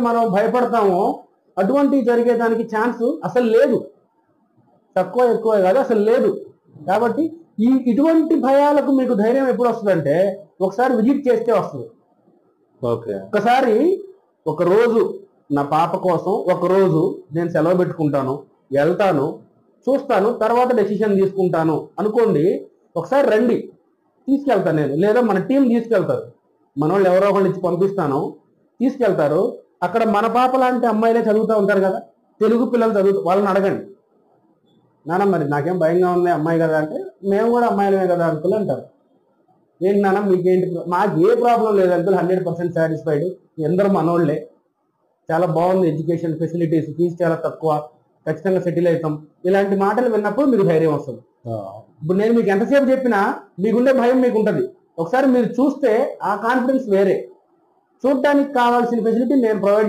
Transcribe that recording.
మనం భయపడతామో అటువంటి జరిగేదానికి ఛాన్స్ అసలు లేదు. తక్కువ ఎక్కువ కాదు, అసలు లేదు. కాబట్టి ఇటువంటి భయాలకు మీకు ధైర్యం ఎప్పుడు వస్తుందంటే ఒకసారి విజిట్ చేస్తే వస్తుంది. ఒకసారి ఒక రోజు నా పాప కోసం ఒక రోజు నేను సెలవు పెట్టుకుంటాను, వెళ్తాను, చూస్తాను, తర్వాత డెసిషన్ తీసుకుంటాను అనుకోండి. ఒకసారి రండి, తీసుకెళ్తాను నేను, లేదా మన టీం తీసుకెళ్తారు. మన వాళ్ళు ఎవరో ఒకళ్ళు ఇచ్చి పంపిస్తాను, తీసుకెళ్తారు. అక్కడ మన పాప లాంటి అమ్మాయిలే చదువుతూ ఉంటారు కదా, తెలుగు పిల్లలు చదువుతూ, వాళ్ళని అడగండి, నాన్న మరి నాకేం భయంగా ఉంది అమ్మాయి కదా అంటే, మేము కూడా అమ్మాయిలమే కదా అంకుల్ అంటారు. ఏంటి నాన్న మీకేంటి, మాకు ఏ ప్రాబ్లం లేదు అంకుల్, 100% సాటిస్ఫైడ్, అందరూ మనోళ్ళే, చాలా బాగుంది ఎడ్యుకేషన్ ఫెసిలిటీస్, ఫీజు చాలా తక్కువ, ఖచ్చితంగా సెటిల్ అవుతాం. ఇలాంటి మాటలు విన్నప్పుడు మీకు ధైర్యం వస్తుంది. ఇప్పుడు నేను మీకు ఎంతసేపు చెప్పినా మీకుండే భయం మీకు ఉంటుంది. ఒకసారి మీరు చూస్తే ఆ కాన్ఫిడెన్స్ వేరే. చూడటానికి కావాల్సిన ఫెసిలిటీ నేను ప్రొవైడ్